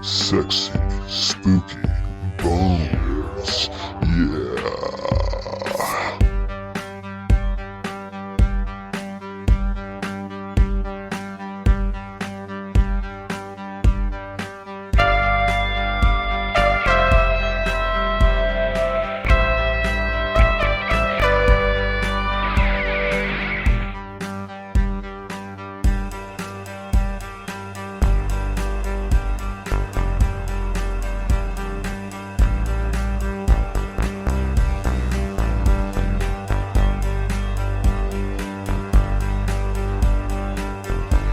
sexy, spooky bones. Yeah.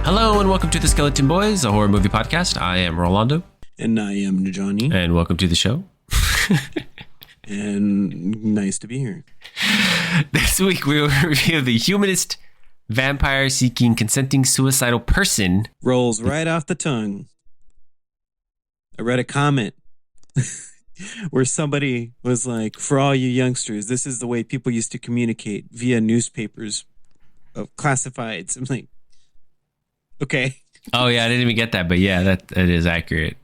Hello and welcome to the Skeleton Boys, a horror movie podcast. I am Rolando. And I am Johnny. And welcome to the show. And nice to be here. This week we will review the Humanist, vampire-seeking, consenting, suicidal person. Rolls right off the tongue. I read a comment where somebody was like, for all you youngsters, this is the way people used to communicate via newspapers of classifieds. I'm like, okay. Oh yeah, I didn't even get that, but yeah, that is accurate.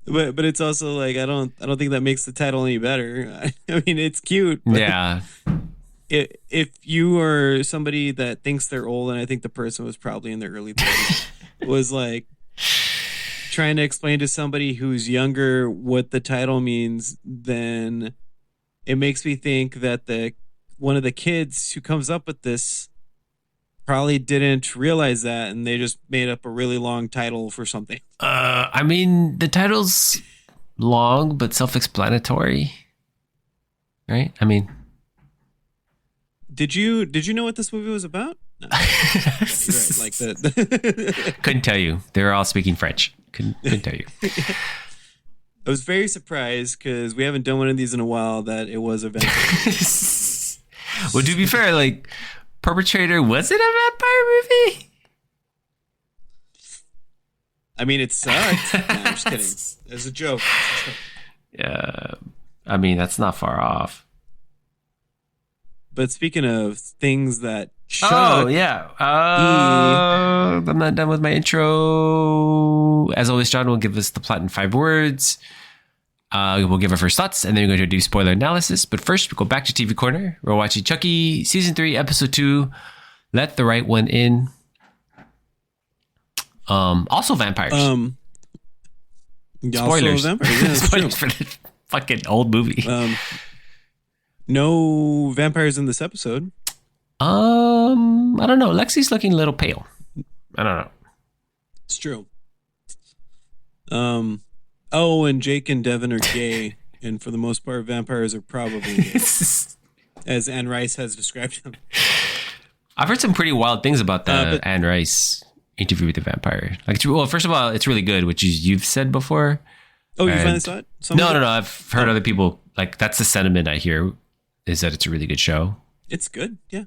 But it's also like I don't think that makes the title any better. I mean, it's cute. But Yeah. if you are somebody that thinks they're old, and I think the person was probably in their early 30s, was like trying to explain to somebody who's younger what the title means, then it makes me think that one of the kids who comes up with this probably didn't realize that, and they just made up a really long title for something. I mean, the title's long but self-explanatory, right? I mean, did you know what this movie was about? No. Right, like the couldn't tell you. They were all speaking French. Couldn't tell you. I was very surprised because we haven't done one of these in a while that it was a vampire. Well, to be fair, like, Perpetrator, was it a vampire movie? I mean, it sucked. No, I'm just kidding. It was a joke. Yeah, I mean, that's not far off. But speaking of things that oh, yeah. I'm not done with my intro. As always, John will give us the plot in 5 words. We'll give our first thoughts, and then we're going to do spoiler analysis. But first, we'll go back to TV Corner. We're watching CHUCKY, Season 3, Episode 2, Let the Right One In. Also vampires. Spoilers. Also vampires. Yeah, Spoilers for the fucking old movie. No vampires in this episode. I don't know. Lexi's looking a little pale. I don't know. It's true. Oh, and Jake and Devin are gay, and for the most part, vampires are probably gay, as Anne Rice has described them. I've heard some pretty wild things about the Anne Rice interview with the vampire. Like, well, first of all, it's really good, which you've said before. Oh, you finally saw it? No. I've heard other people, like, that's the sentiment I hear, is that it's a really good show. It's good, yeah.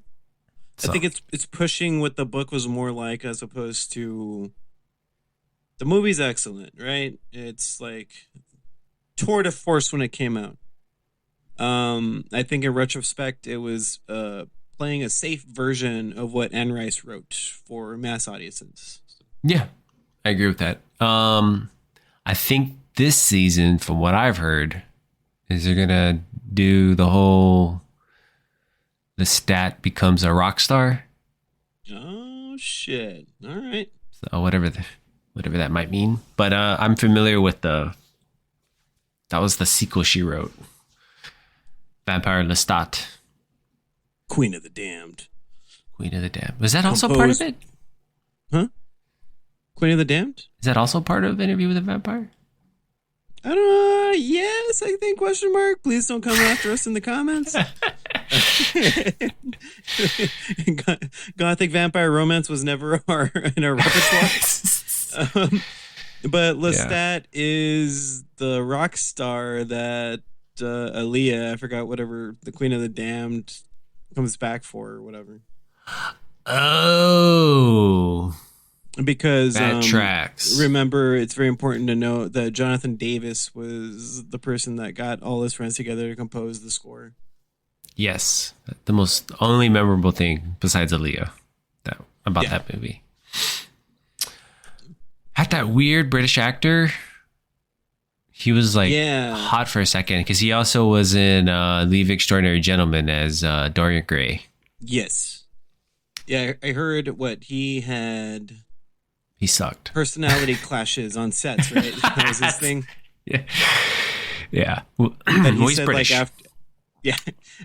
So. I think it's pushing what the book was more like, as opposed to... The movie's excellent, right? It's like tour de force when it came out. I think in retrospect, it was playing a safe version of what Anne Rice wrote for mass audiences. Yeah, I agree with that. I think this season, from what I've heard, is they're gonna do the stat becomes a rock star. Oh shit! All right. So whatever that might mean. But I'm familiar with that was the sequel she wrote. Vampire Lestat. Queen of the Damned. Was that also part of it? Huh? Queen of the Damned? Is that also part of Interview with a Vampire? I don't know. Yes, I think, question mark. Please don't come after us in the comments. Gothic vampire romance was never in our repertoire. But Lestat is the rock star that Aaliyah, I forgot whatever, the Queen of the Damned comes back for or whatever. Oh. Because that tracks. Remember, it's very important to note that Jonathan Davis was the person that got all his friends together to compose the score. Yes, the only memorable thing besides Aaliyah about that movie. Had that weird British actor. He was like Yeah. hot for a second because he also was in Leave Extraordinary Gentlemen as Dorian Gray. Yes. Yeah, I heard what he had He sucked. personality clashes on sets, right? That was his thing. Yeah. Yeah. Well, And he he's said British. like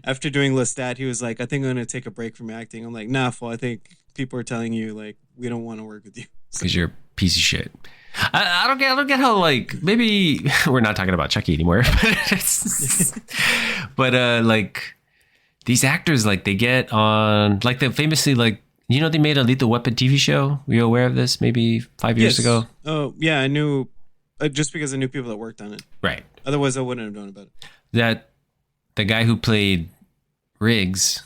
after doing Lestat, he was like, I think I'm gonna take a break from acting. I'm like, nah, fool, I think people are telling you like we don't want to work with you. Because you're a piece of shit. I don't get how, like, maybe we're not talking about Chucky anymore. But like these actors, like, they get on, like, they famously, like, you know, they made a Lethal Weapon TV show. Were you aware of this? Maybe 5 years ago. Oh yeah, I knew. Just because I knew people that worked on it. Right. Otherwise, I wouldn't have known about it. That the guy who played Riggs.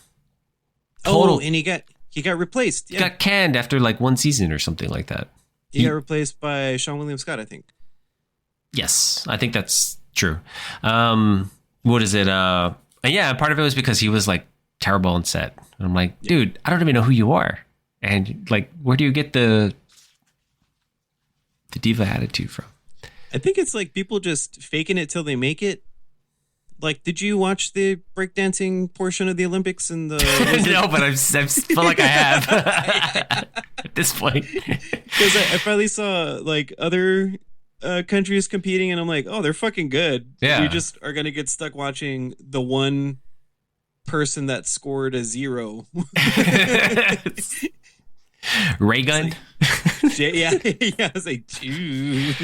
Oh, and he got replaced. Yeah, Got canned after like one season or something like that. he got replaced by Sean William Scott, I think. Yes, I think that's true. What is it? Yeah, part of it was because he was like terrible on set. And I'm like, dude, I don't even know who you are. And like, where do you get the diva attitude from? I think it's like people just faking it till they make it. Like, did you watch the breakdancing portion of the Olympics and the? No, but I feel like I have at this point. Because I finally saw like other countries competing, and I'm like, oh, they're fucking good. Yeah. We just are gonna get stuck watching the one person that scored a 0. Ray gun. Yeah. I was like, dude.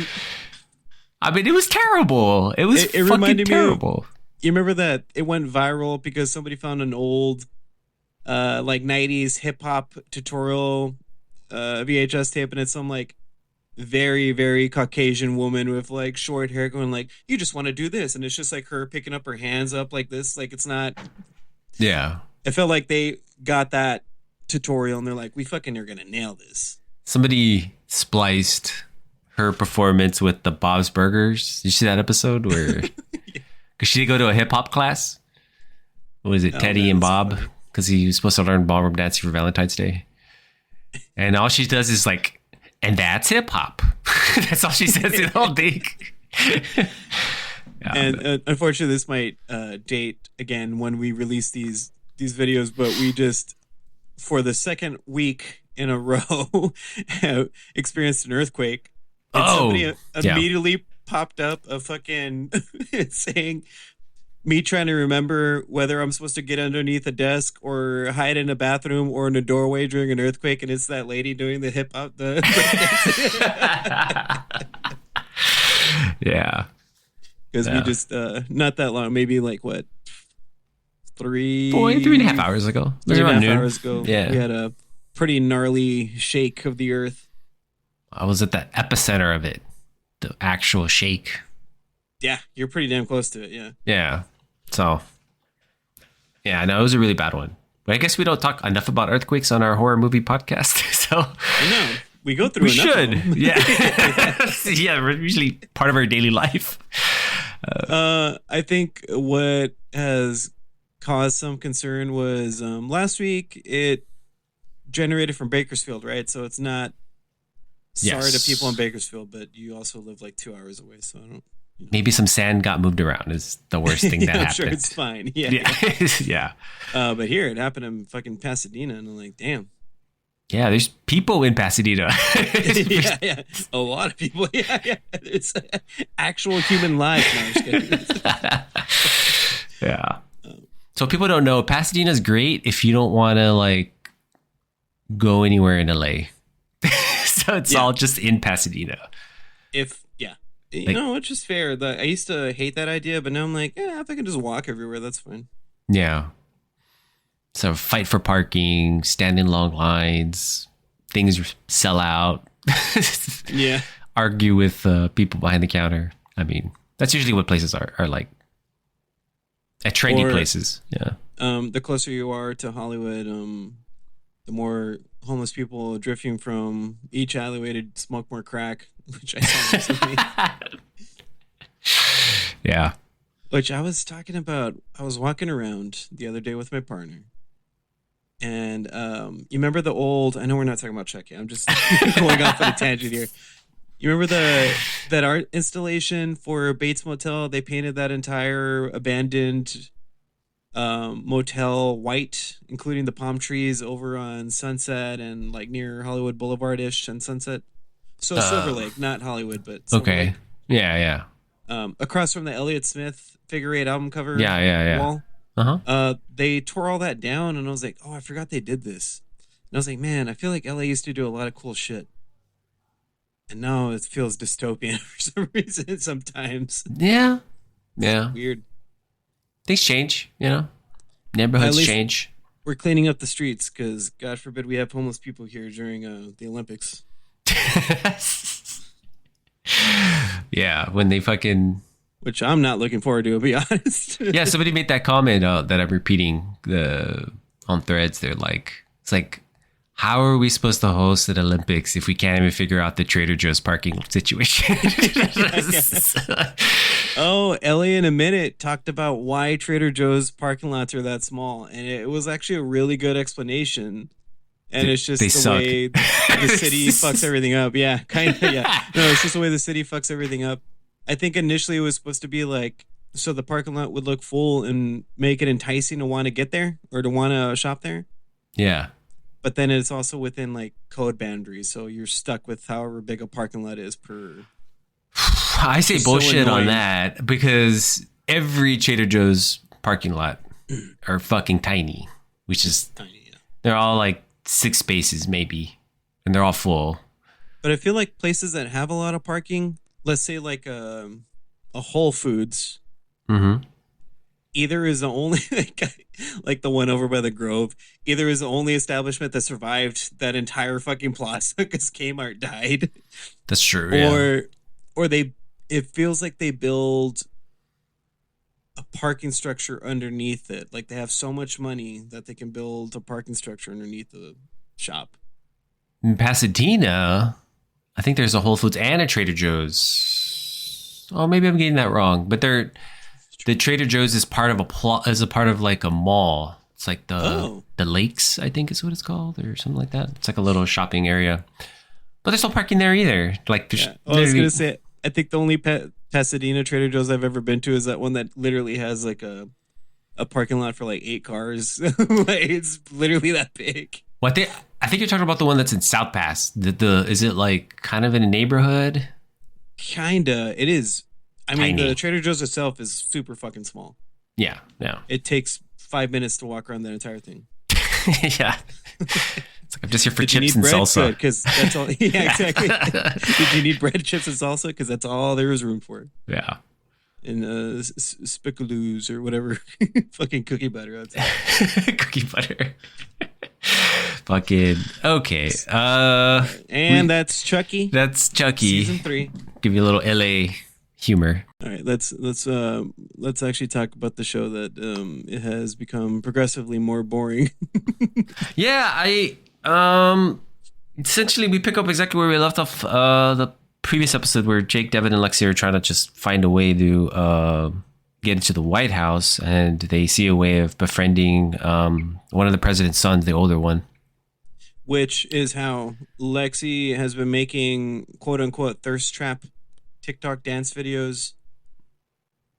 I mean, it was terrible. It was It fucking reminded me of- terrible. You remember that it went viral because somebody found an old like 90s hip hop tutorial VHS tape, and it's some like very, very Caucasian woman with like short hair going like, you just want to do this, and it's just like her picking up her hands up like this, like it's not. Yeah. It felt like they got that tutorial and they're like, we fucking are gonna nail this. Somebody spliced her performance with the Bob's Burgers. Did you see that episode where? Because she did go to a hip hop class. What was it, Teddy and Bob? Because he was supposed to learn ballroom dancing for Valentine's Day. And all she does is like, and that's hip hop. That's all she says the whole thing. Yeah, And unfortunately, this might date again when we release these videos, but we just, for the second week in a row, experienced an earthquake. And somebody immediately popped up a fucking saying, me trying to remember whether I'm supposed to get underneath a desk or hide in a bathroom or in a doorway during an earthquake, and it's that lady doing the hip hop. Yeah. Because we just not that long, maybe like what, 3.5 hours ago. 3.5 hours ago. Yeah. We had a pretty gnarly shake of the earth. I was at the epicenter of it. The actual shake. Yeah, you're pretty damn close to it. Yeah. Yeah. So, yeah, no, it was a really bad one. But I guess we don't talk enough about earthquakes on our horror movie podcast. So I know. We go through we enough should. of them. Yeah. Yeah, we're usually part of our daily life. I think what has caused some concern was last week it generated from Bakersfield, right? So it's not sorry to people in Bakersfield, but you also live like 2 hours away, so I don't. Maybe some sand got moved around is the worst thing that I'm happened. sure it's fine. Yeah. Yeah. But here it happened in fucking Pasadena, and I'm like, damn. Yeah, there's people in Pasadena. Yeah. A lot of people. Yeah. It's actual human lives. No, I'm just kidding. Yeah. So people don't know, Pasadena's great if you don't want to like go anywhere in LA. So it's all just in Pasadena. You know, it's just fair. I used to hate that idea, but now I'm like, yeah, if I can just walk everywhere, that's fine. Yeah. So fight for parking, stand in long lines, things sell out. Yeah. Argue with people behind the counter. I mean, that's usually what places are like. At trendy places. Yeah. The closer you are to Hollywood, the more homeless people drifting from each alleyway to smoke more crack, which I saw recently. Yeah. Which I was talking about. I was walking around the other day with my partner. And you remember the old, I know we're not talking about Chucky. I'm just going off on a tangent here. You You remember that art installation for Bates Motel? They painted that entire abandoned motel white, including the palm trees over on Sunset and like near Hollywood Boulevard-ish and Sunset. So Silver Lake, not Hollywood, but Silver Okay. Lake. Yeah. Across from the Elliott Smith Figure 8 album cover Yeah. wall. They tore all that down, and I was like, oh, I forgot they did this. And I was like, man, I feel like LA used to do a lot of cool shit. And now it feels dystopian for some reason sometimes. Yeah. Weird. Things change, you know? Neighborhoods change. We're cleaning up the streets because, God forbid, we have homeless people here during the Olympics. Yeah, when they fucking... Which I'm not looking forward to be honest. Yeah, somebody made that comment that I'm repeating on Threads. They're like, it's like, how are we supposed to host an Olympics if we can't even figure out the Trader Joe's parking situation? Oh, Ellie in a Minute talked about why Trader Joe's parking lots are that small. And it was actually a really good explanation. And it's just the way the city fucks everything up. Yeah, kind of, yeah. No, it's just the way the city fucks everything up. I think initially it was supposed to be like, so the parking lot would look full and make it enticing to want to get there or to want to shop there. Yeah. But then it's also within like code boundaries. So you're stuck with however big a parking lot is per. I say bullshit on that because every Trader Joe's parking lot are fucking tiny, which is tiny. Yeah. They're all like 6 spaces maybe, and they're all full. But I feel like places that have a lot of parking, let's say like a Whole Foods, either is the only like the one over by the Grove, either is the only establishment that survived that entire fucking plaza because Kmart died. That's true. Or it feels like they build a parking structure underneath it. Like they have so much money that they can build a parking structure underneath the shop. In Pasadena, I think there's a Whole Foods and a Trader Joe's. Oh, maybe I'm getting that wrong. But the Trader Joe's is part of a part of like a mall. It's like the Lakes, I think is what it's called, or something like that. It's like a little shopping area. But there's no parking there either. Like I was gonna say, I think the only Pasadena Trader Joe's I've ever been to is that one that literally has like a parking lot for like 8 cars. Like, it's literally that big. Well, I think you're talking about the one that's in South Pass. Is it like kind of in a neighborhood? Kinda. It is. I mean, the Trader Joe's itself is super fucking small. Yeah. It takes 5 minutes to walk around that entire thing. Yeah. It's like, I'm just here for Did chips you need and bread? salsa. Because that's all. Yeah, exactly. Did you need bread, chips, and salsa? Because that's all there is room for. Yeah. And spicaloos or whatever. Fucking cookie butter. Cookie butter. Fucking okay. And that's Chucky. That's Chucky. Season 3. Give you a little LA humor. All right, let's actually talk about the show that it has become progressively more boring. Yeah, essentially we pick up exactly where we left off the previous episode, where Jake, Devin, and Lexi are trying to just find a way to get into the White House, and they see a way of befriending one of the president's sons, the older one. Which is how Lexi has been making quote unquote thirst trap TikTok dance videos.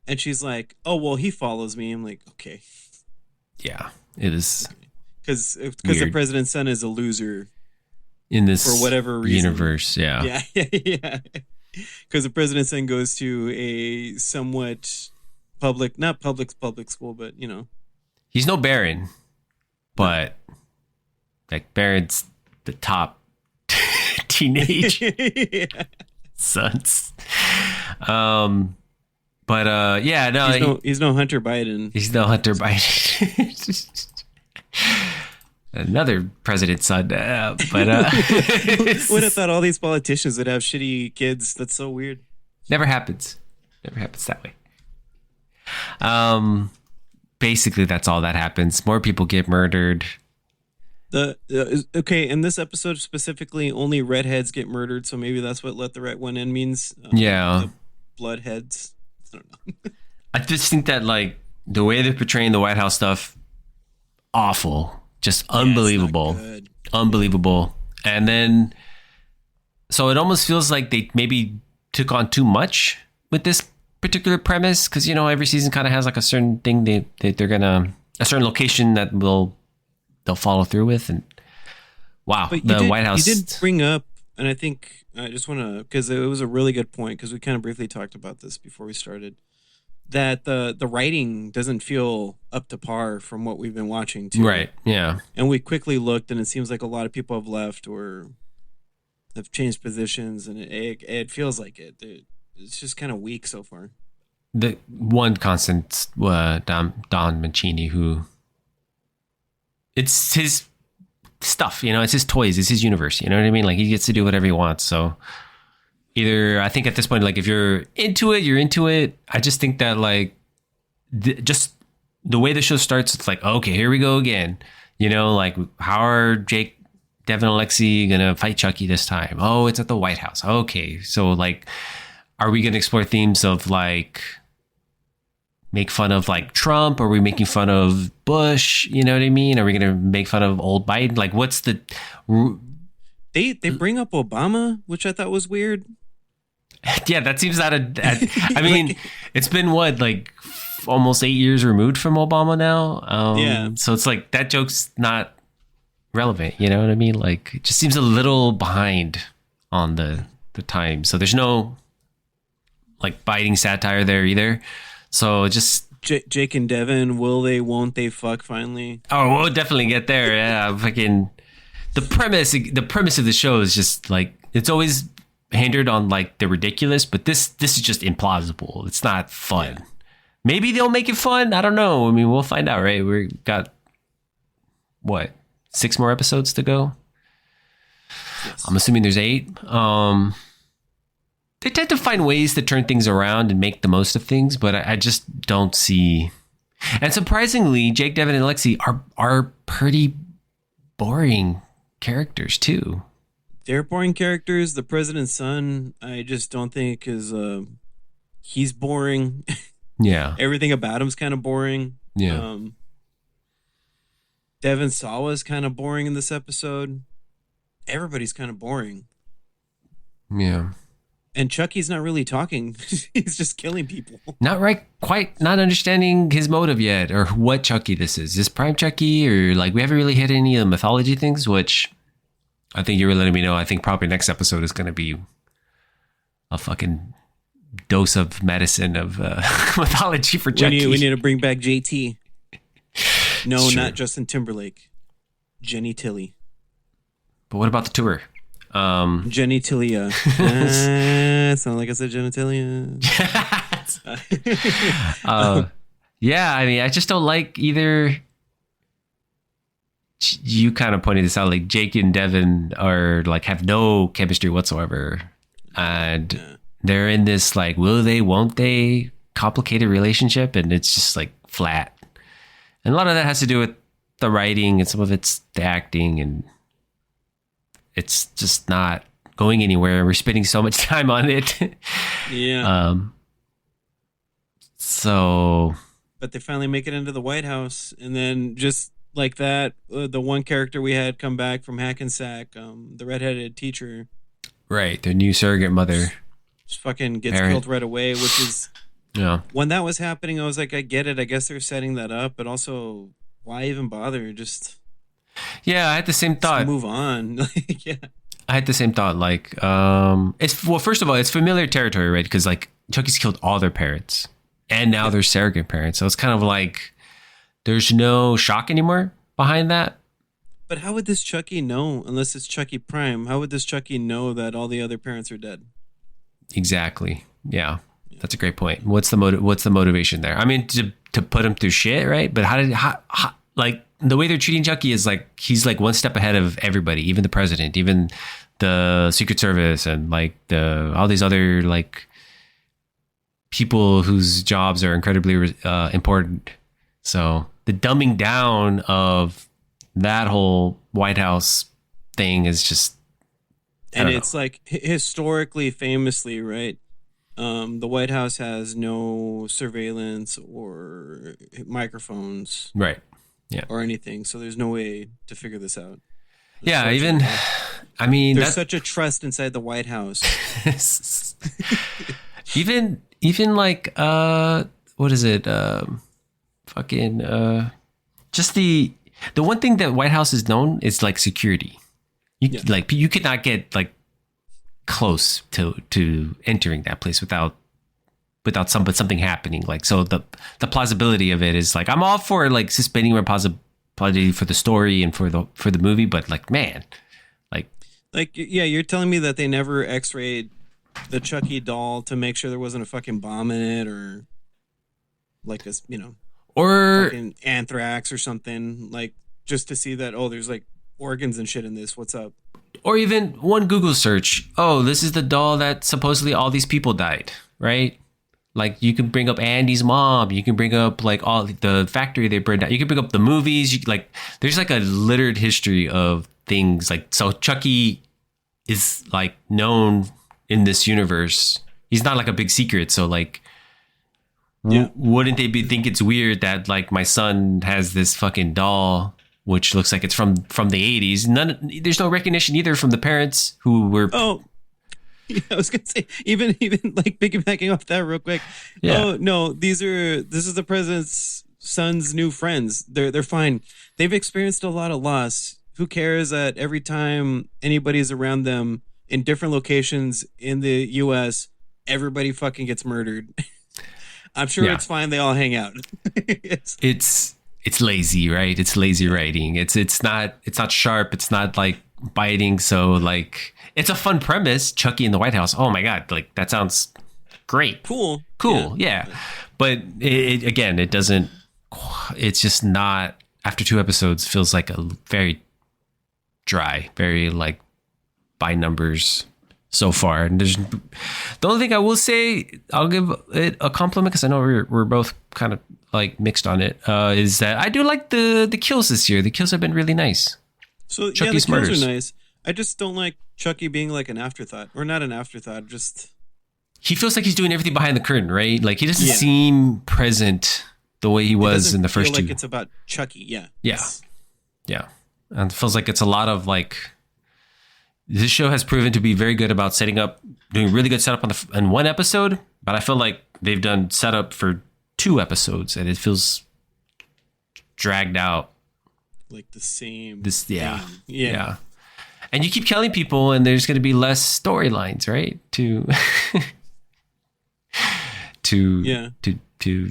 And she's like, oh, well, he follows me. I'm like, okay. Yeah, it is. Because the president's son is a loser. In this for whatever reason. Universe, yeah. Yeah. Because the president's son goes to a somewhat not public school, but, you know. He's no Barron, but like Barron's the top teenage sons. But yeah, no, he's no Hunter Biden. He's no Hunter Biden. Another president's son. But would have thought all these politicians would have shitty kids. That's so weird. Never happens that way. Basically that's all that happens. More people get murdered. Okay, in this episode specifically, only redheads get murdered, so maybe that's what "let the right one in" means. Yeah, bloodheads. I don't know. I just think that like the way they're portraying the White House stuff, awful, just unbelievable. And then So it almost feels like they maybe took on too much with this particular premise, because every season kind of has like a certain thing they're gonna, a certain location that they'll follow through with. And wow, But the White House. You did bring up, and I think I just want to, because it was a really good point, because we kind of briefly talked about this before we started, that the writing doesn't feel up to par from what we've been watching too. Right. Yeah. And we quickly looked, and it seems like a lot of people have left or have changed positions, and it feels like it's just kind of weak so far. The one constant, Don Mancini, who it's his stuff, it's his toys, it's his universe. You know what I mean? Like, he gets to do whatever he wants. So either, I think at this point, like, if you're into it, you're into it. I just think that, like, just the way the show starts, it's like, okay, here we go again. Like, how are Jake, Devin, and Alexi gonna fight Chucky this time? Oh, it's at the White House. Okay, so, like, are we gonna explore themes of, like, make fun of, like, Trump? Are we making fun of Bush? You know what I mean? Are we gonna make fun of old Biden? Like, what's the... They bring up Obama, which I thought was weird. Yeah, that seems out of... I mean, it's been, what, like, almost 8 years removed from Obama now? Yeah. So it's like, that joke's not relevant, you know what I mean? Like, it just seems a little behind on the time. So there's no, like, biting satire there either. So just... Jake and Devin, will they, won't they fuck finally? Oh, we'll definitely get there. Yeah, fucking... The premise of the show is just, like, it's always hindered on, like, the ridiculous, but this is just implausible. It's not fun. Yeah. Maybe they'll make it fun. I don't know. I mean, we'll find out, right? We got, what, 6 more episodes to go? Yes. I'm assuming there's 8. They tend to find ways to turn things around and make the most of things, but I just don't see. And surprisingly, Jake, Devin, and Alexi are pretty boring characters too. They're boring characters. The president's son, I just don't think is. He's boring. Yeah. Everything about him's kind of boring. Yeah. Devin Sawa's kind of boring in this episode. Everybody's kind of boring. Yeah. And Chucky's not really talking. He's just killing people. Not right, quite not understanding his motive yet, or what Chucky this is. Is this Prime Chucky, or, like, we haven't really hit any of the mythology things, which I think you were letting me know. I think probably next episode is going to be a fucking dose of medicine of mythology for Chucky. We need to bring back JT. No, Sure. not Justin Timberlake. Jenny Tilly. But what about the tour? Genitalia. Sound like I said genitalia. Yeah, I mean, I just don't like either. You kind of pointed this out, like, Jake and Devin are, like, have no chemistry whatsoever, and they're in this, like, will they, won't they, complicated relationship, and it's just, like, flat. And a lot of that has to do with the writing, and some of it's the acting, and it's just not going anywhere. We're spending so much time on it. Yeah. So. But they finally make it into the White House, and then just like that, the one character we had come back from Hackensack, the redheaded teacher. Right, their new surrogate mother. Just fucking gets killed right away, which is. Yeah. When that was happening, I was like, I get it. I guess they're setting that up, but also, why even bother? Just. Yeah, I had the same thought. Move on. Yeah. I had the same thought. Like, first of all, it's familiar territory, right? Because, like, Chucky's killed all their parents, and now they're surrogate parents. So it's kind of like there's no shock anymore behind that. But how would this Chucky know, unless it's Chucky Prime? How would this Chucky know that all the other parents are dead? Exactly. Yeah, that's a great point. What's the motivation there? I mean, to put him through shit, right? But how like. The way they're treating Chucky is like he's like one step ahead of everybody, even the president, even the Secret Service, and like all these other like people whose jobs are incredibly important. So the dumbing down of that whole White House thing is just, and it's like historically, famously, right? The White House has no surveillance or microphones, right. Yeah. Or anything, so there's no way to figure this out. Yeah, even I mean there's such a trust inside the White House. even like what is it? Just the one thing that White House is known is like security. Like you could not get like close to entering that place without something happening. Like, so the plausibility of it is like, I'm all for like suspending my plausibility for the story and for the movie, but like, man, yeah, you're telling me that they never x-rayed the Chucky doll to make sure there wasn't a fucking bomb in it, or like this, or fucking anthrax or something, like just to see that, oh, there's like organs and shit in this. What's up? Or even one Google search. Oh, this is the doll that supposedly all these people died, right? Like, you can bring up Andy's mom. You can bring up like all the factory they burned down. You can bring up the movies. There's like a littered history of things. Like, so Chucky is like known in this universe. He's not like a big secret. So like, wouldn't they think it's weird that like my son has this fucking doll, which looks like it's from the 80s? There's no recognition either from the parents who were. Oh, yeah, I was gonna say even like piggybacking off that real quick. Yeah. Oh no, this is the president's son's new friends. They're fine. They've experienced a lot of loss. Who cares that every time anybody's around them in different locations in the U.S., everybody fucking gets murdered. I'm sure it's fine. They all hang out. It's lazy, right? It's lazy writing. It's not sharp. It's not like biting. So like, it's a fun premise. Chucky in the White House. Oh my God. Like, that sounds great. Cool. Yeah. But it doesn't, it's just not, after 2 episodes, feels like a very dry, very like by numbers so far. And there's the only thing I will say, I'll give it a compliment, because I know we're both kind of like mixed on it, is that I do like the kills this year. The kills have been really nice. So Chucky's the kills murders are nice. I just don't like Chucky being like an afterthought, or not an afterthought. Just he feels like he's doing everything behind the curtain, right? Like, he doesn't seem present the way he was in the first two. Like, it's about Chucky. Yeah. Yeah. And it feels like it's a lot of like, this show has proven to be very good about doing really good setup on one episode, but I feel like they've done setup for 2 episodes and it feels dragged out. Like the same. Yeah. And you keep killing people, and there's going to be less storylines, right? To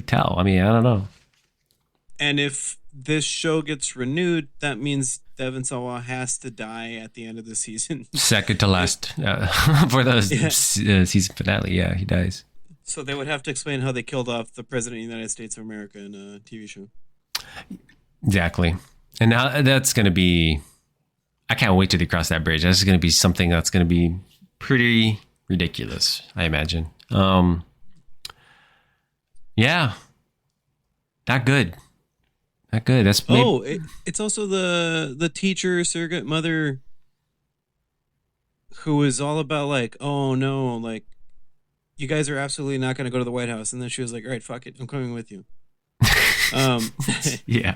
tell. I mean, I don't know. And if this show gets renewed, that means Devon Sawa has to die at the end of the season. Second to last for the season finale. Yeah, he dies. So they would have to explain how they killed off the president of the United States of America in a TV show. Exactly. And now that's going to be, I can't wait till they cross that bridge. That's going to be something that's going to be pretty ridiculous, I imagine. Yeah. Not good. That's it's also the teacher surrogate mother who is all about like, oh no, like, you guys are absolutely not going to go to the White House. And then she was like, all right, fuck it, I'm coming with you. Yeah.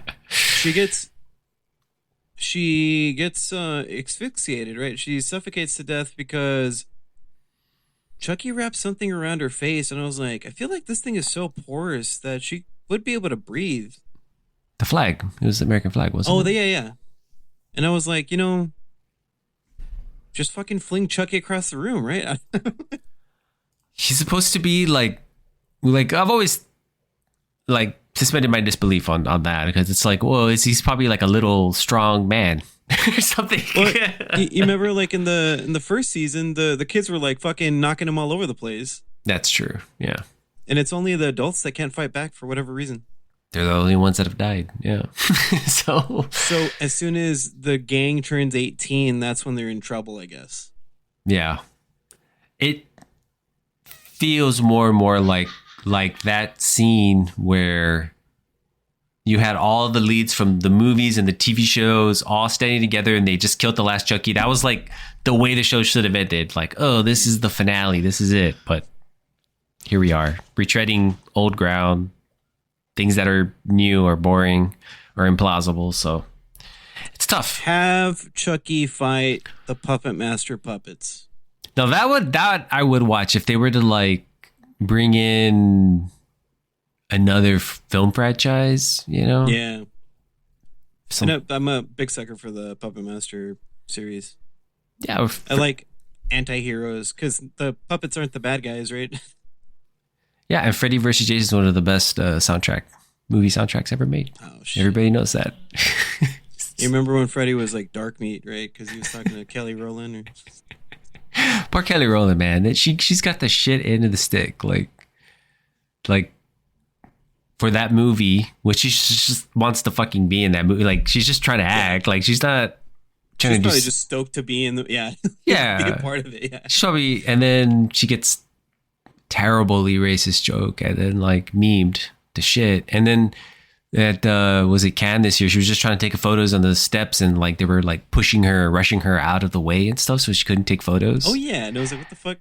She gets asphyxiated, right? She suffocates to death because Chucky wrapped something around her face, and I was like, I feel like this thing is so porous that she would be able to breathe. The flag. It was the American flag, wasn't it? Yeah. And I was like, just fucking fling Chucky across the room, right? He's supposed to be like I've always like suspended my disbelief on that, because it's like, well, he's probably like a little strong man or something. Well, you remember like in the first season, the kids were like fucking knocking him all over the place. That's true. Yeah. And it's only the adults that can't fight back for whatever reason. They're the only ones that have died. Yeah. So as soon as the gang turns 18, that's when they're in trouble, I guess. Yeah. It feels more and more like that scene where you had all the leads from the movies and the TV shows all standing together, and they just killed the last Chucky. That was like the way the show should have ended. Like, oh, this is the finale. This is it. But here we are, retreading old ground, things that are new or boring or implausible. So it's tough. Have Chucky fight the Puppet Master puppets. Now that I would watch if they were to like bring in another film franchise, you know? Yeah. I'm a big sucker for the Puppet Master series. Yeah. I like anti-heroes because the puppets aren't the bad guys, right? Yeah, and Freddy vs. Jason is one of the best movie soundtracks ever made. Oh, shit. Everybody knows that. You remember when Freddy was like dark meat, right? Because he was talking to Kelly Rowland. Or... Poor Kelly Rowland, man. She's got the shit end of the stick. Like for that movie, which she just wants to fucking be in that movie. Like she's just trying to act. Like she's not trying to probably just stoked to be in the be a part of it. Yeah, she's probably, and then she gets terribly racist joke and then like memed to shit, and then at was it Cannes this year, she was just trying to take photos on the steps and like they were like pushing her, rushing her out of the way and stuff, so she couldn't take photos. Oh yeah, and I was like, what the fuck?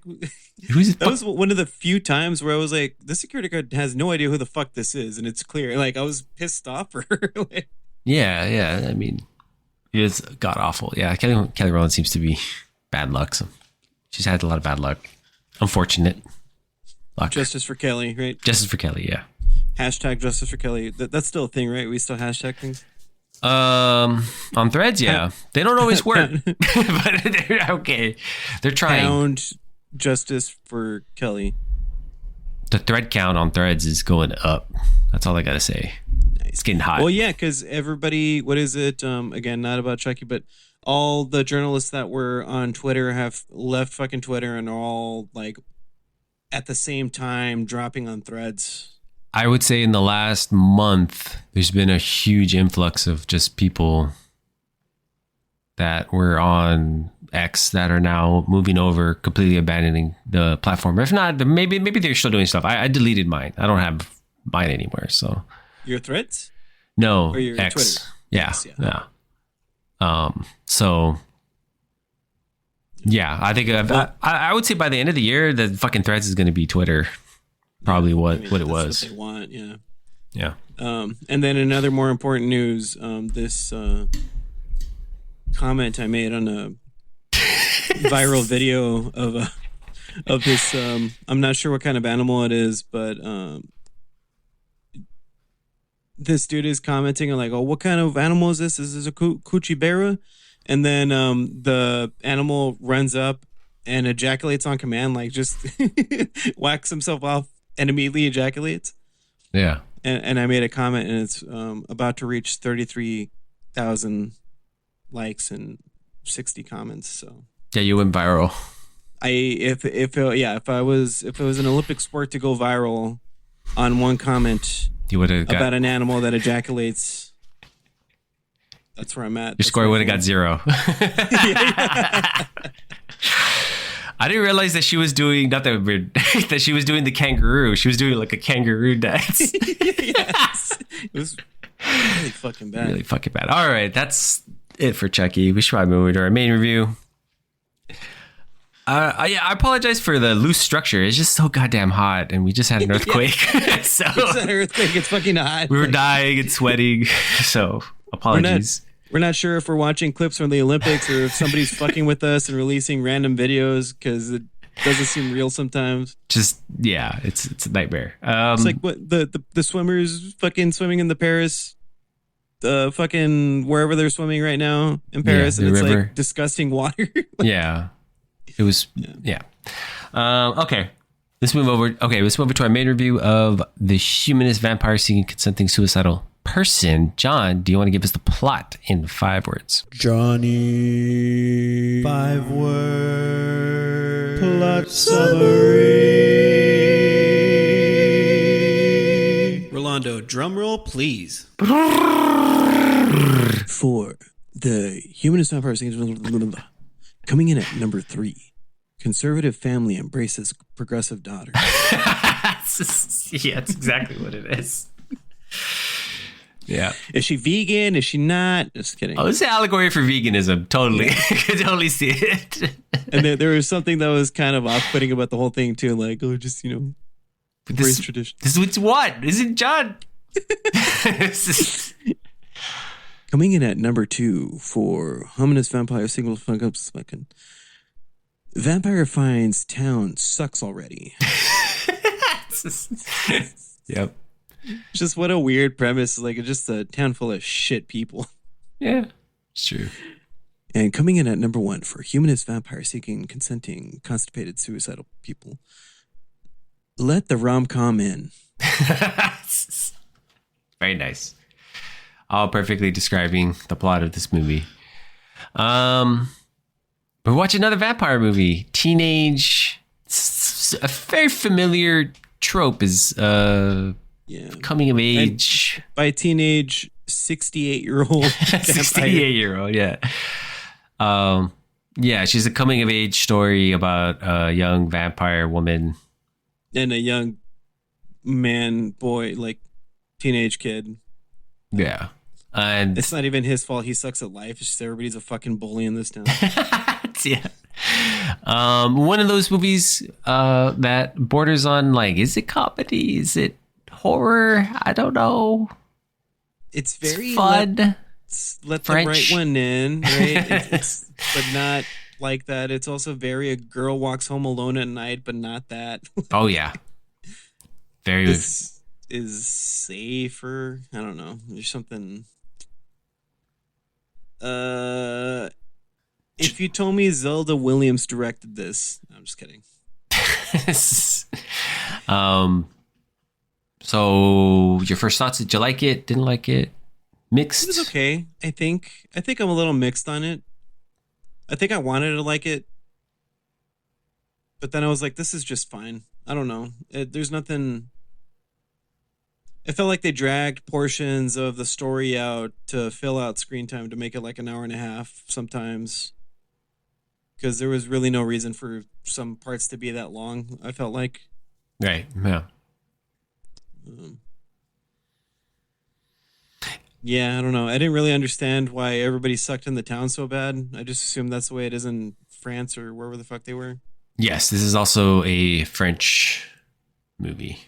That was one of the few times where I was like, this security guard has no idea who the fuck this is, and it's clear. Like I was pissed off for her. yeah. I mean, it's god awful. Yeah, Kelly Rowland seems to be bad luck. So she's had a lot of bad luck. Unfortunate luck. Justice for Kelly, right? Justice for Kelly, yeah. Hashtag Justice for Kelly. That's still a thing, right? We still hashtag things? On Threads, yeah. They don't always work. But they're okay. They're trying. Pound Justice for Kelly. The thread count on Threads is going up. That's all I gotta say. Nice. It's getting hot. Well, yeah, because everybody, what is it? Again, not about Chucky, but all the journalists that were on Twitter have left fucking Twitter and are all like at the same time dropping on Threads. I would say in the last month, there's been a huge influx of just people that were on X that are now moving over, completely abandoning the platform. If not, maybe they're still doing stuff. I deleted mine. I don't have mine anymore. So your Threads? No, or your X. Twitter? Yeah, X, yeah. So yeah, I think I would say by the end of the year, the fucking Threads is going to be Twitter. Probably what it was. What they want, yeah. Yeah. And then another more important news. This comment I made on a viral video of this. I'm not sure what kind of animal it is, but this dude is commenting on like, "Oh, what kind of animal is this? Is this a koochibera?" And then the animal runs up and ejaculates on command, like just whacks himself off. And immediately ejaculates. Yeah. And I made a comment, and it's about to reach 33,000 likes and 60 comments. So yeah, you went viral. If it was an Olympic sport to go viral on one comment, you would have about an animal that ejaculates. That's where I'm at. Your score would have got 0. I didn't realize that she was doing, not that weird, that she was doing the kangaroo. She was doing like a kangaroo dance. Yes. It was really fucking bad. Really fucking bad. All right, that's it for Chucky. We should probably move to our main review. I apologize for the loose structure. It's just so goddamn hot, and we just had an earthquake. So it's an earthquake. It's fucking hot. We were dying and sweating. So apologies. We're not sure if we're watching clips from the Olympics or if somebody's fucking with us and releasing random videos because it doesn't seem real sometimes. Just yeah, it's a nightmare. It's like what the swimmers fucking swimming in the Paris, fucking wherever they're swimming right now in Paris, and it's river. Like disgusting water. Yeah, it was. Yeah. Okay. Let's move over. Okay, let's move over to our main review of The Humanist Vampire Seeking Consenting Suicidal Person. John, do you want to give us the plot in 5 words? Johnny, 5 words plot summary. Rolando, drum roll, please. For The Humanist Vampire Seeking, coming in at number 3. Conservative family embraces progressive daughter. Yeah, that's exactly what it is. Yeah. Is she vegan? Is she not? Just kidding. Oh, it's an allegory for veganism. Totally. I can totally see it. And there was something that was kind of off-putting about the whole thing, too. Like, oh, just, embrace tradition. This is what? Is it John? Coming in at number 2 for Humanist Vampire Single Fucking Vampire finds town sucks already. Yep. Just what a weird premise. Like, it's just a town full of shit people. Yeah, it's true. And coming in at number 1 for Humanist Vampire Seeking Consenting Constipated Suicidal People. Let the rom-com in. Very nice. All perfectly describing the plot of this movie. We watch another vampire movie. Teenage. A very familiar trope is coming of age. And by teenage, 68-year-old. 68-year-old, yeah. Yeah, she's a coming of age story about a young vampire woman. And a young man, boy, like teenage kid. Yeah. And it's not even his fault. He sucks at life. It's just everybody's a fucking bully in this town. Yeah. One of those movies that borders on, like, is it comedy? Is it horror? I don't know. It's very fun. Let French. the right one in, right? It's but not like that. It's also very a girl walks home alone at night, but not that. Oh yeah. Very. This is safer. I don't know. There's something. If you told me Zelda Williams directed this, I'm just kidding. So your first thoughts? Did you like it? Didn't like it? Mixed? It was okay. I think I'm a little mixed on it. I think I wanted to like it, but then I was like, this is just fine. I don't know. There's nothing. It felt like they dragged portions of the story out to fill out screen time to make it like an hour and a half sometimes. Because there was really no reason for some parts to be that long, I felt like. Right, yeah. Yeah, I don't know. I didn't really understand why everybody sucked in the town so bad. I just assumed that's the way it is in France or wherever the fuck they were. Yes, this is also a French movie.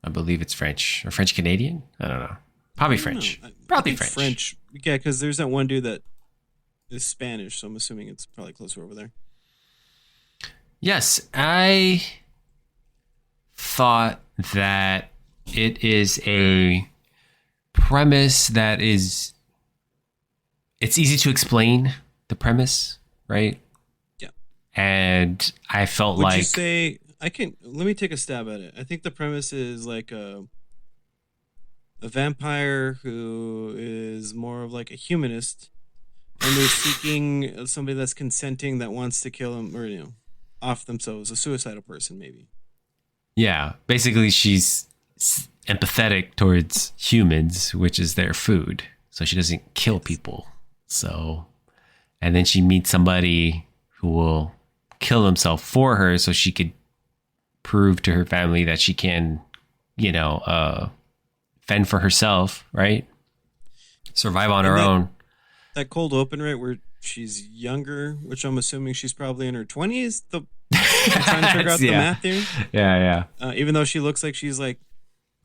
I believe it's French or French Canadian. I don't know. Probably French. Probably French. French. Yeah, because there's that one dude that is Spanish, so I'm assuming it's probably closer over there. Yes, I thought that it is a premise that is. It's easy to explain the premise, right? Yeah. And I felt Would like. you say let me take a stab at it. I think the premise is like a vampire who is more of like a humanist, and they're seeking somebody that's consenting that wants to kill him or off themselves, a suicidal person maybe. Yeah, basically she's empathetic towards humans, which is their food, so she doesn't kill people. So, and then she meets somebody who will kill himself for her, so she could prove to her family that she can, fend for herself, right? Survive on her own. That cold open, right, where she's younger, which I'm assuming she's probably in her 20s. I'm trying to figure out the math here. Yeah. Even though she looks like she's like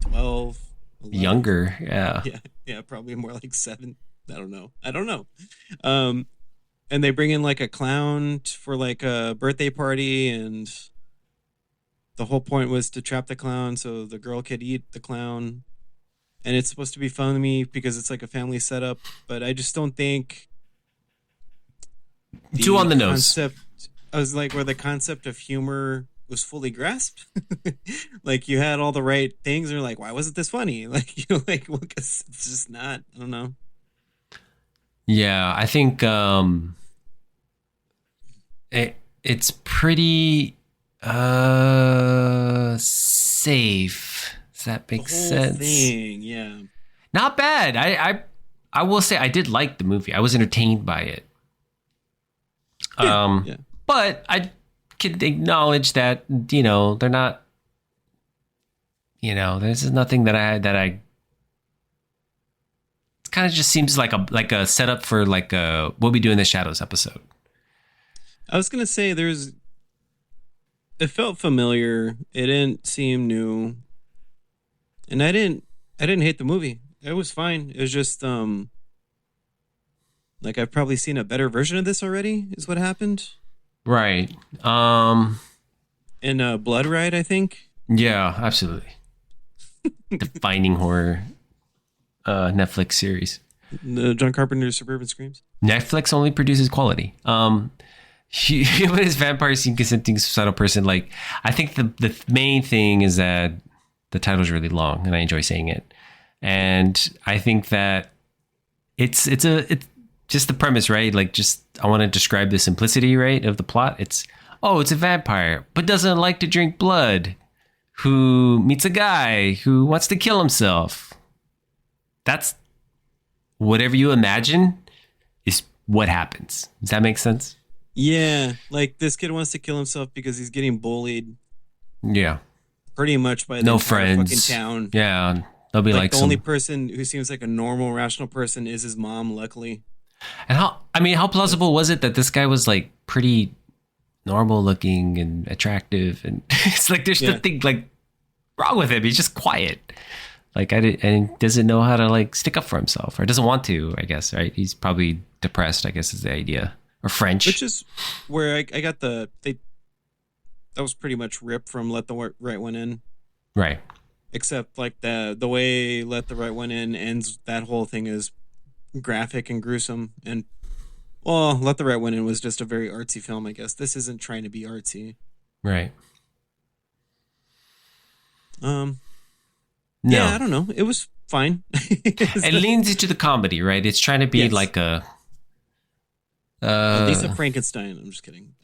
12, 11. Younger, yeah. Yeah, probably more like 7. I don't know. And they bring in like a clown for like a birthday party, and the whole point was to trap the clown so the girl could eat the clown. And it's supposed to be funny because it's like a family setup, but I just don't think too on the nose. I was like, where the concept of humor was fully grasped. Like you had all the right things, and you're like, why wasn't this funny? Like well, because it's just not. I don't know. Yeah, I think it's pretty safe. Does that make sense? Thing, yeah. Not bad. I will say I did like the movie. I was entertained by it. Yeah. But I can acknowledge that they're not. There's nothing that I. It kind of just seems like a setup for like a What We Do in the Shadows episode. I was gonna say it felt familiar. It didn't seem new, and I didn't hate the movie. It was fine. It was just Like I've probably seen a better version of this already. Is what happened Right. in Blood Ride, I think. Yeah, absolutely. Defining horror Netflix series. The John Carpenter's Suburban Screams. Netflix only produces quality. Humanist vampire scene consenting suicidal person. Like, I think the main thing is that the title's really long, and I enjoy saying it. And I think that it's just the premise, right? Like, just I want to describe the simplicity, right, of the plot. It's a vampire, but doesn't like to drink blood, who meets a guy who wants to kill himself. That's whatever you imagine is what happens. Does that make sense? Yeah, like this kid wants to kill himself because he's getting bullied Yeah. pretty much by the No entire friends. fucking town. Yeah. They'll be like the some, only person who seems like a normal, rational person is his mom, luckily. and how plausible was it that this guy was like pretty normal looking and attractive, and it's like there's nothing like wrong with him. He's just quiet. Like and doesn't know how to like stick up for himself, or doesn't want to, I guess, right? He's probably depressed, I guess is the idea. Or French. Which is where I got that was pretty much ripped from Let the Right One In. Right. Except like the way Let the Right One In ends, that whole thing is graphic and gruesome. And well, Let the Right One In was just a very artsy film, I guess. This isn't trying to be artsy. Right. No. Yeah, I don't know. It was fine. It leans into the comedy, right? It's trying to be like a Lisa Frankenstein. I'm just kidding.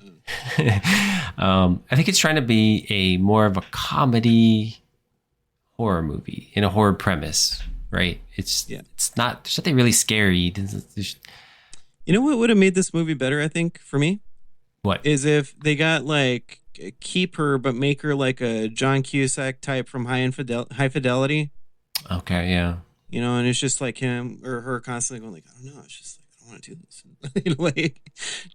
I think it's trying to be a more of a comedy horror movie in a horror premise, right? It's not, there's nothing really scary. You know what would have made this movie better, I think, for me? What? Is if they got like keep her but make her like a John Cusack type from High Fidelity. Okay, yeah. You know, and it's just like him or her constantly going like, I don't know, it's just like I don't want to do this. You know, like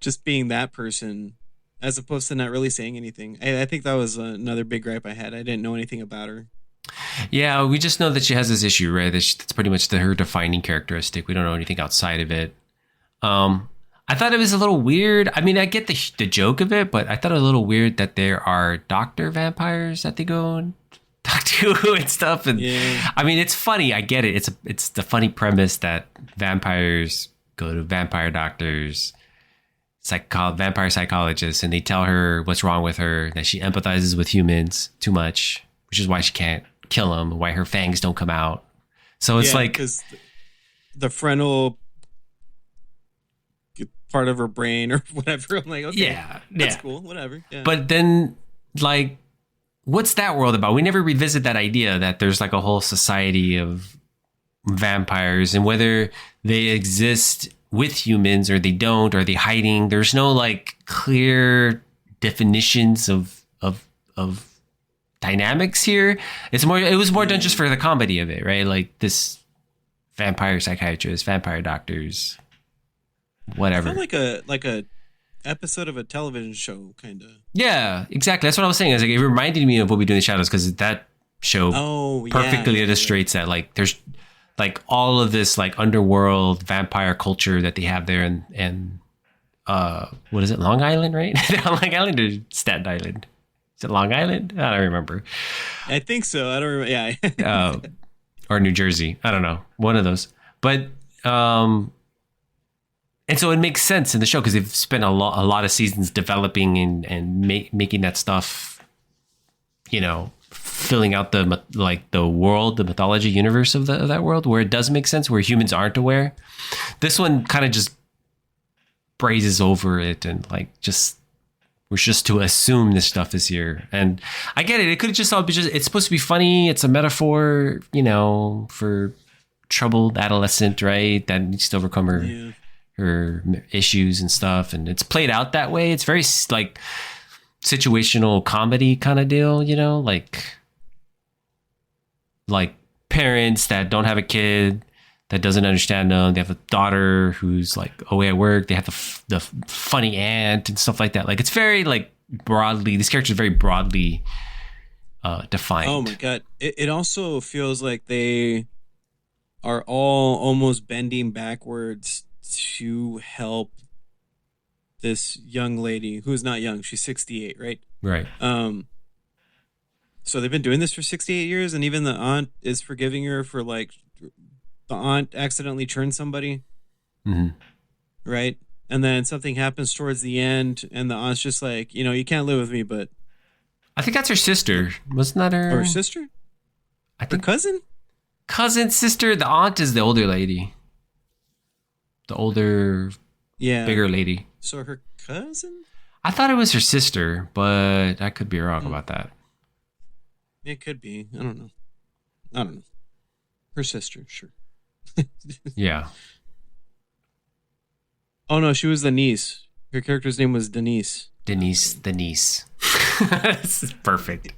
just being that person as opposed to not really saying anything. I think that was another big gripe I had. I didn't know anything about her. Yeah, we just know that she has this issue, right? That's pretty much her defining characteristic. We don't know anything outside of it. I thought it was a little weird. I mean, I get the joke of it, but I thought it was a little weird that there are doctor vampires that they go and talk to and stuff. And I mean, it's funny. I get it. It's the funny premise that vampires go to vampire doctors, vampire psychologists, and they tell her what's wrong with her, that she empathizes with humans too much, which is why she can't kill them, why her fangs don't come out. So it's like because the frontal part of her brain or whatever. I'm like, okay, that's cool, whatever. Yeah. But then, like, what's that world about? We never revisit that idea that there's like a whole society of vampires, and whether they exist with humans or they don't, or they hiding. There's no like clear definitions of dynamics here. It was more done just for the comedy of it, right? Like this vampire psychiatrist, vampire doctors, whatever. It felt like a episode of a television show, kind of. Yeah, exactly. That's what I was saying. It reminded me of What We Do in the Shadows, because that show perfectly illustrates that. Like, there's like all of this like underworld vampire culture that they have there, and what is it, Long Island, right? Long Island or Staten Island? Is it Long Island? I don't remember. I think so. I don't remember. Yeah. Or New Jersey. I don't know. One of those. But and so it makes sense in the show because they've spent a lot of seasons developing and making that stuff, you know, filling out the world, the mythology universe of that world, where it does make sense, where humans aren't aware. This one kind of just brazes over it and like we're just to assume this stuff is here. And I get it. It could just all be it's supposed to be funny. It's a metaphor, you know, for troubled adolescent, right? That needs to overcome her issues and stuff. And it's played out that way. It's very like situational comedy kind of deal, you know, like parents that don't have a kid that doesn't understand them. They have a daughter who's like away at work. They have the funny aunt and stuff like that. Like, it's very like broadly, this character is very broadly defined. Oh my God. It also feels like they are all almost bending backwards to help this young lady who's not young. She's 68, right? Right. So they've been doing this for 68 years, and even the aunt is forgiving her for like the aunt accidentally churned somebody, right? And then something happens towards the end, and the aunt's just like, you can't live with me, but I think that's her sister. Wasn't that her? or her sister, I her think cousin. sister. The aunt is the older lady. The older, Yeah, bigger lady. So her cousin. I thought it was her sister, but I could be wrong about that. It could be. I don't know. Her sister, sure. Yeah. Oh no, she was the niece. Her character's name was Denise. Denise the niece. This is perfect.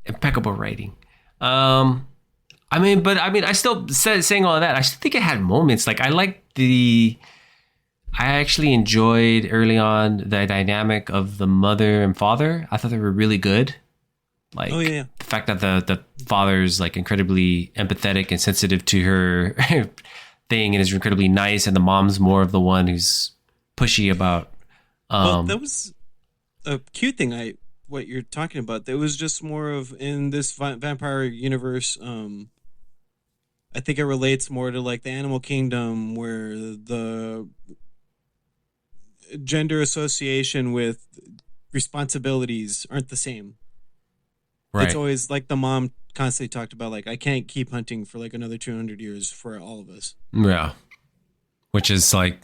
Impeccable writing. I still saying all of that. I still think it had moments. Like I actually enjoyed early on the dynamic of the mother and father. I thought they were really good. Like the fact that the father's like incredibly empathetic and sensitive to her thing and is incredibly nice, and the mom's more of the one who's pushy about. Well, that was a cute thing. What you're talking about. That was just more of in this vampire universe. I think it relates more to like the animal kingdom, where the gender association with responsibilities aren't the same. Right. It's always like the mom constantly talked about, like, I can't keep hunting for like another 200 years for all of us. Yeah. Which is like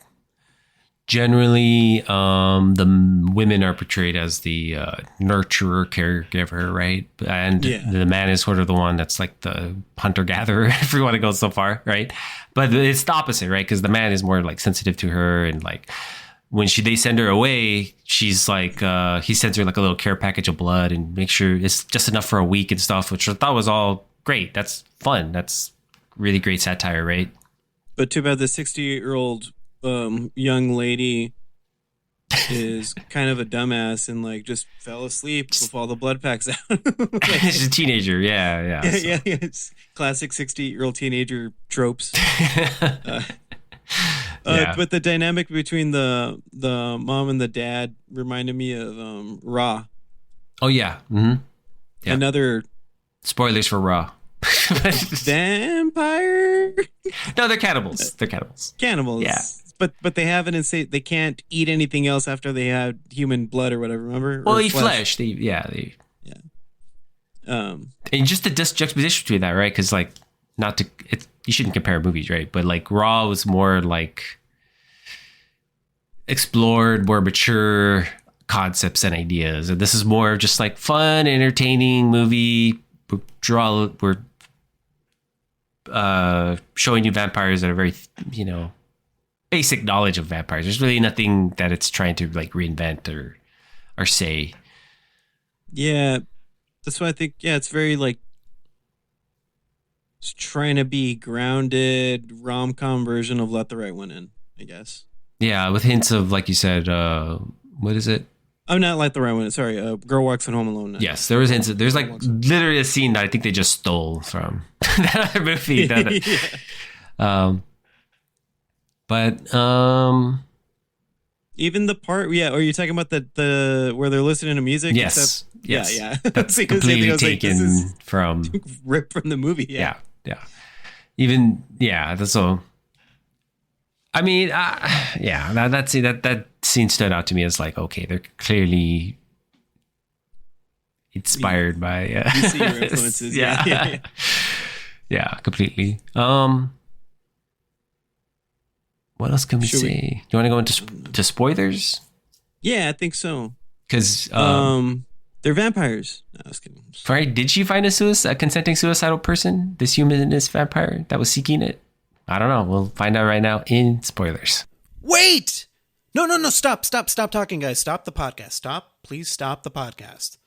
generally the women are portrayed as the nurturer, caregiver, right? And the man is sort of the one that's like the hunter-gatherer, if you want to go so far, right? But it's the opposite, right? Because the man is more like sensitive to her, and like when they send her away, she's like, he sends her like a little care package of blood and make sure it's just enough for a week and stuff, which I thought was all great. That's fun. That's really great satire, right? But too bad the 68-year-old young lady is kind of a dumbass and like just fell asleep with all the blood packs out. Like, she's a teenager. Yeah. Yeah. It's classic 68-year-old teenager tropes. But the dynamic between the mom and the dad reminded me of Raw. Oh yeah. Mm-hmm. Yeah. Another spoilers for Raw. Vampire? No, they're cannibals. Cannibals. Yeah. But they have an insane. They can't eat anything else after they had human blood or whatever. Remember? Well, or eat flesh. Yeah. And just the juxtaposition between that, right? Because like, you shouldn't compare movies, right? But like Raw was more like explored, more mature concepts and ideas, and this is more just like fun, entertaining movie. We're showing you vampires that are very, basic knowledge of vampires. There's really nothing that it's trying to like reinvent or say. Yeah, that's why I think. Yeah, it's very like it's trying to be grounded rom-com version of Let the Right One In, I guess. Yeah, with hints of, like you said, what is it? I'm not Let the Right One In. Sorry, Girl Walks at Home Alone. Yes, there was hints. There's like literally a scene that I think they just stole from that other movie. But even the part, or you're talking about the where they're listening to music? Yes. Yeah. That's completely taken from ripped from the movie. Yeah. Even that's so. I mean, that scene stood out to me as like, okay, they're clearly inspired by you see your influences. Yeah, completely. What else can we say? You want to go into spoilers? Yeah, I think so. Because they're vampires. No, I was kidding. Right? Did she find a consenting suicidal person? This humanist vampire that was seeking it? I don't know. We'll find out right now in spoilers. Wait! No. Stop talking, guys. Stop the podcast. Please stop the podcast.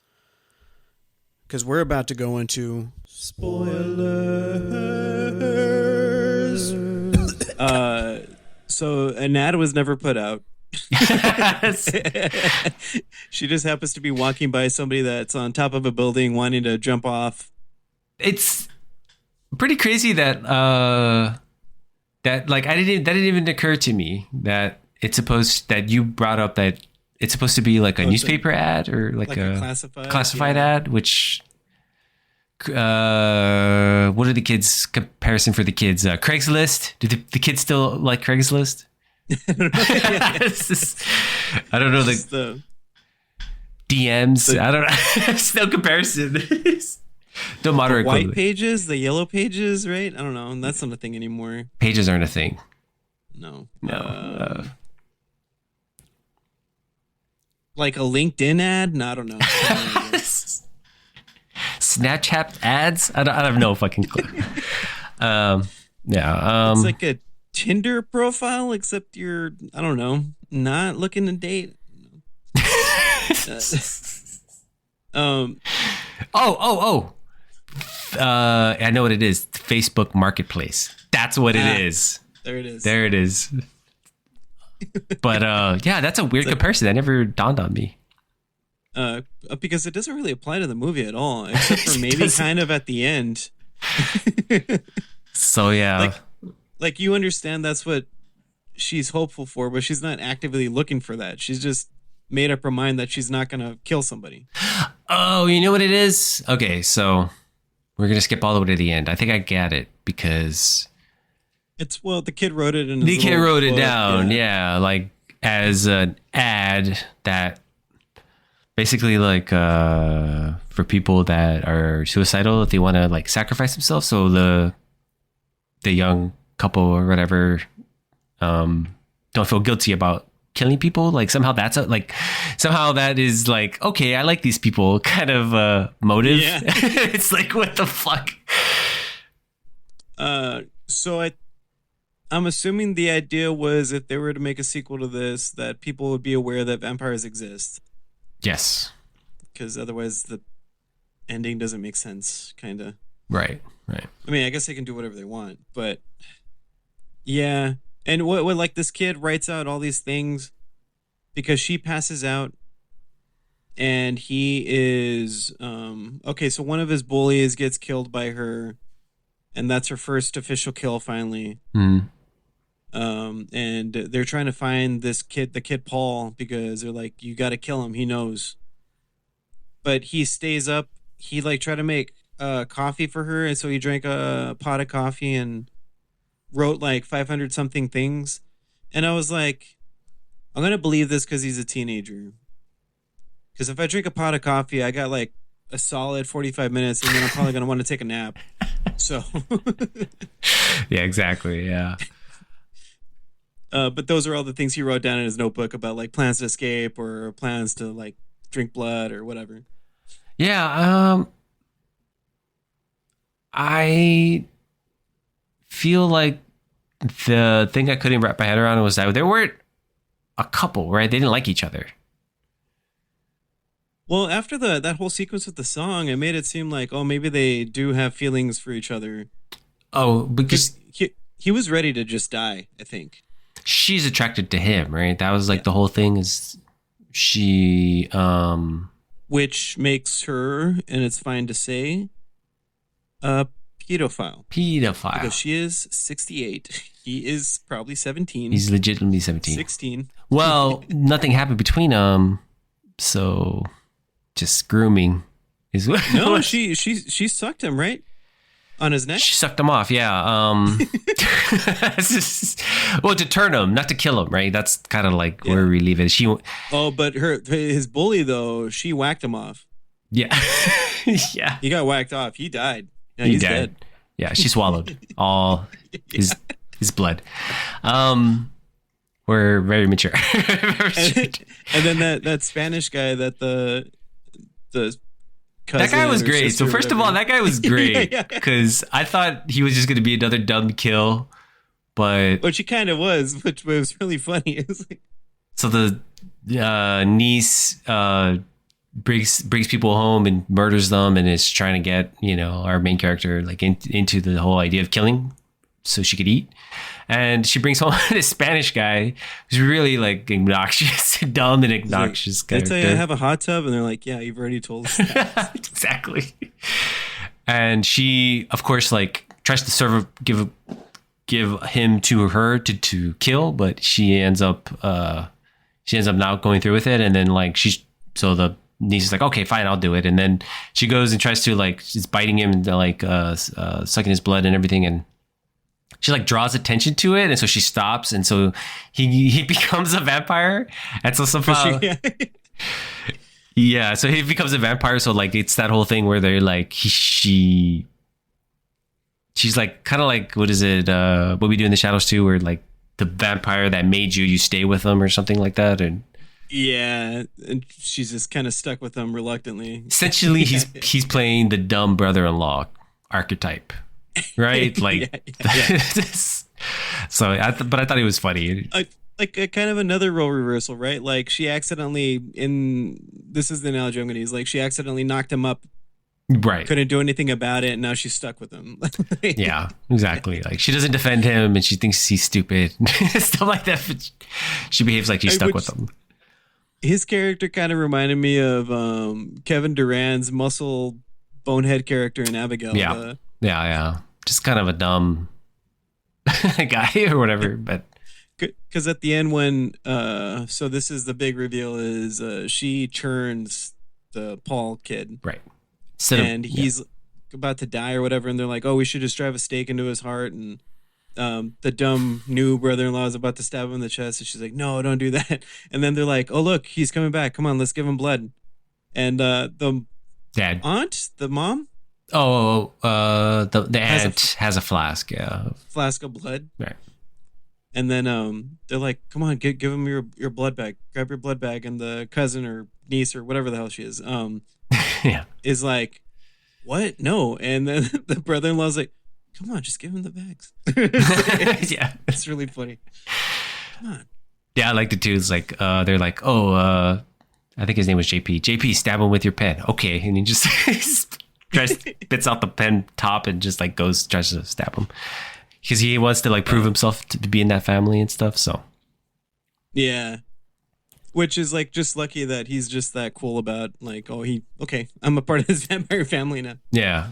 Because we're about to go into spoilers. So an ad was never put out. She just happens to be walking by somebody that's on top of a building wanting to jump off. It's pretty crazy that that like that didn't even occur to me that that you brought up that it's supposed to be like a newspaper ad or like a classified ad, which what are the kids comparison for the kids? Craigslist. Do the kids still like Craigslist? I don't know the DMs. I don't know. It's no comparison. No moderate white pages, the yellow pages, right? I don't know. That's not a thing anymore. Pages aren't a thing. No. Like a LinkedIn ad? No, I don't know. Snapchat ads? I have no fucking clue. It's like a Tinder profile, except you're, I don't know, not looking to date. I know what it is. Facebook Marketplace. That's what it is. There it is. There it is. But yeah, that's a weird comparison. That never dawned on me. Because it doesn't really apply to the movie at all, except for maybe kind of at the end. So yeah, like you understand that's what she's hopeful for, but she's not actively looking for that. She's just made up her mind that she's not gonna kill somebody. Oh, you know what it is? Okay, so we're gonna skip all the way to the end. I think I get it because the kid wrote it in his the kid wrote it book, down. Yeah, like as an ad that basically like for people that are suicidal, if they want to like sacrifice themselves, so the young couple or whatever don't feel guilty about killing people. Like somehow that is like, okay, I like these people kind of motive. Yeah. It's like, what the fuck? So I'm assuming the idea was if they were to make a sequel to this, that people would be aware that vampires exist. Yes. Because otherwise the ending doesn't make sense, kind of. Right. I mean, I guess they can do whatever they want, but yeah. And what like this kid writes out all these things because she passes out and he is okay, so one of his bullies gets killed by her and that's her first official kill finally. Mm. And they're trying to find the kid Paul, because they're like, you got to kill him, he knows. But he stays up. He like tried to make coffee for her, and so he drank a pot of coffee and wrote like 500 something things. And I was like, I'm gonna believe this because he's a teenager. Because if I drink a pot of coffee, I got like a solid 45 minutes, and then I'm probably gonna want to take a nap. So yeah, exactly. Yeah. But those are all the things he wrote down in his notebook about like plans to escape or plans to like drink blood or whatever. Yeah. I feel like the thing I couldn't wrap my head around was that they weren't a couple, right? They didn't like each other. Well, after that whole sequence with the song, it made it seem like, oh, maybe they do have feelings for each other. Oh, because he was ready to just die, I think. She's attracted to him, right? That was like the whole thing is she which makes her, and it's fine to say, a pedophile. Because she is 68. He is probably 17. He's legitimately 17. 16. Well, nothing happened between them, so just grooming is what. No, she sucked him, right? On his neck? She sucked him off, yeah. Well, to turn him, not to kill him, right? That's kind of like where we leave it. But his bully, though, she whacked him off. Yeah. Yeah. He got whacked off. He died. Yeah, he's dead. Yeah, she swallowed all his blood. We're very mature. And then that Spanish guy that the that guy was great. So first of all, that guy was great because I thought he was just going to be another dumb kill, but he kind of was, which was really funny. It was like... So the niece brings people home and murders them, and is trying to get our main character like into the whole idea of killing so she could eat. And she brings home this Spanish guy who's really like obnoxious, dumb and obnoxious. They tell you I have a hot tub, and they're like, "Yeah, you've already told us that." Exactly. And she, of course, like tries to give give him to her to kill, but she ends up not going through with it. And then like so the niece is like, okay, fine, I'll do it. And then she goes and tries to like, she's biting him and like sucking his blood and everything. And she like draws attention to it. And so she stops. And so he becomes a vampire. And so somehow, yeah, so he becomes a vampire. So like, it's that whole thing where they're like, she's like, kind of like, what is it? What We Do in the Shadows 2, where like the vampire that made you stay with them or something like that. And yeah, and she's just kind of stuck with him reluctantly. Essentially, he's playing the dumb brother-in-law archetype, right? Like, so but I thought it was funny. Like a kind of another role reversal, right? Like she accidentally this is the analogy I'm going to use. Like she accidentally knocked him up, right? Couldn't do anything about it, and now she's stuck with him. Yeah, exactly. Like she doesn't defend him, and she thinks he's stupid, stuff like that. But she behaves like she's stuck with him. His character kind of reminded me of Kevin Durant's muscle bonehead character in Abigail. Yeah. Just kind of a dumb guy or whatever. But because at the end when so this is the big reveal is she churns the Paul kid, right? He's about to die or whatever, and they're like, oh, we should just drive a stake into his heart. And the dumb new brother-in-law is about to stab him in the chest, and she's like, no, don't do that. And then they're like, oh, look, he's coming back, come on, let's give him blood. And the dad, aunt, the mom, the aunt has a flask, flask of blood, right? And then they're like, come on, give him your blood bag, grab your blood bag. And the cousin or niece or whatever the hell she is is like, what? No. And then the brother-in-law's like, come on, just give him the bags. Yeah, it's really funny. Come on. Yeah, I liked it too. It's like they're like, oh, I think his name was JP. JP, stab him with your pen. Okay, and he just spits out the pen top and just like tries to stab him because he wants to like prove himself to be in that family and stuff. So yeah, which is like just lucky that he's just that cool about like, oh, I'm a part of this vampire family now. Yeah.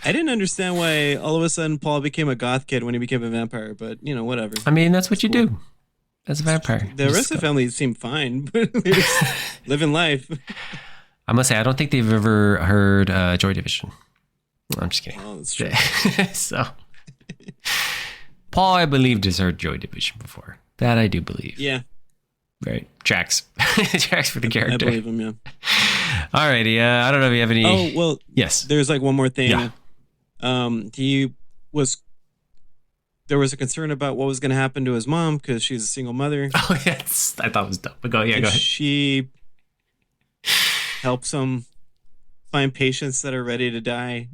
I didn't understand why all of a sudden Paul became a goth kid when he became a vampire, but whatever. I mean, that's what you do as a vampire. The rest of the family seemed fine, but they're just living life. I must say, I don't think they've ever heard Joy Division. I'm just kidding. Oh, that's true. So, Paul, I believe, has heard Joy Division before. That I do believe. Yeah. Right. Tracks. Tracks for the character. I believe him, yeah. Alrighty. I don't know if you have any. Oh, well, yes. There's like one more thing. Yeah. There was a concern about what was going to happen to his mom because she's a single mother. Oh, yes. I thought it was dumb. But go ahead. She helps him find patients that are ready to die.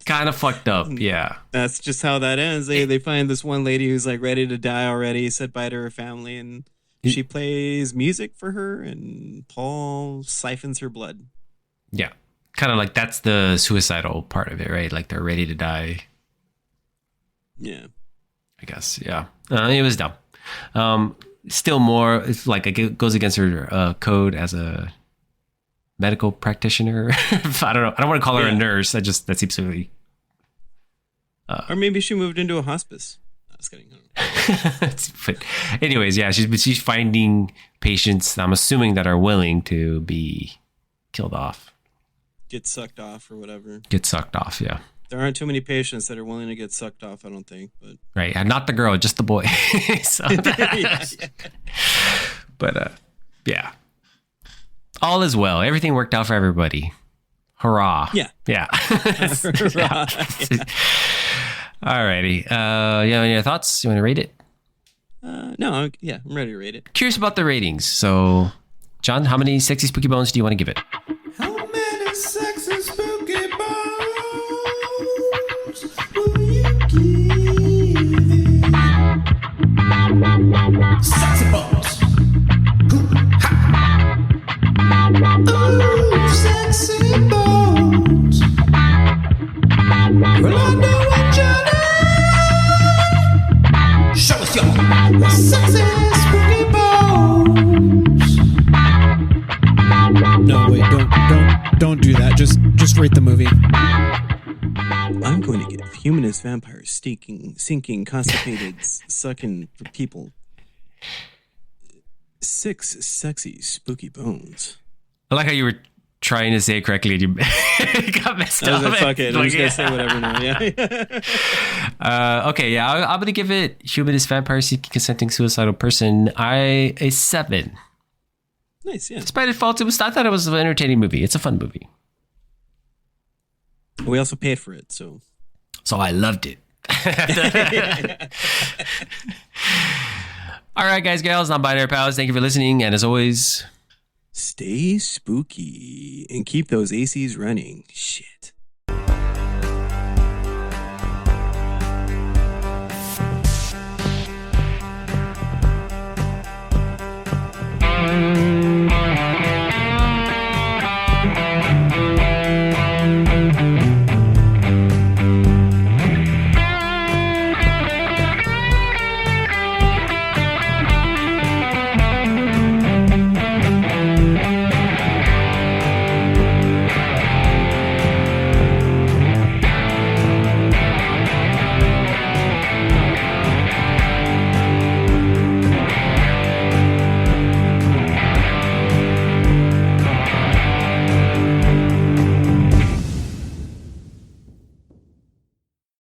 Kind of fucked up. Yeah. That's just how that ends. They find this one lady who's like ready to die already, said bye to her family, and she plays music for her, and Paul siphons her blood. Yeah. Kind of like that's the suicidal part of it, right? Like they're ready to die. Yeah. I guess. Yeah. It was dumb. Still more, it's like it goes against her code as a medical practitioner. I don't know. I don't want to call her a nurse. That seems really. Or maybe she moved into a hospice. I was kidding. But anyways, yeah, she's finding patients, I'm assuming, that are willing to be killed off. Get sucked off or whatever. Get sucked off, yeah. There aren't too many patients that are willing to get sucked off, I don't think. But right, and not the girl, just the boy. Yeah. But yeah. All is well. Everything worked out for everybody. Hurrah. Yeah. Yeah. Hurrah. Yeah. Alrighty. You have any thoughts? You want to rate it? No, I'm ready to rate it. Curious about the ratings. So, John, how many sexy spooky bones do you want to give it? How many sexy spooky bones will you give it? Sexy bones. Ooh, sexy bones. Well, I know what you need. Show us your sexy spooky bones. No, wait, don't do that. Just rate the movie. I'm going to give Humanist vampires, sinking, constipated, sucking people. 6 sexy, spooky bones. I like how you were trying to say it correctly and you got messed I was up. like, fuck it. I'm Like, just going to say whatever now. Yeah. Okay, yeah, I'm going to give it Humanist vampire seeking consenting suicidal person a 7. Nice, yeah. Despite its faults, I thought it was an entertaining movie. It's a fun movie. We also paid for it, so I loved it. All right, guys, gals, non-binary pals, thank you for listening. And as always, stay spooky and keep those ACs running. Shit.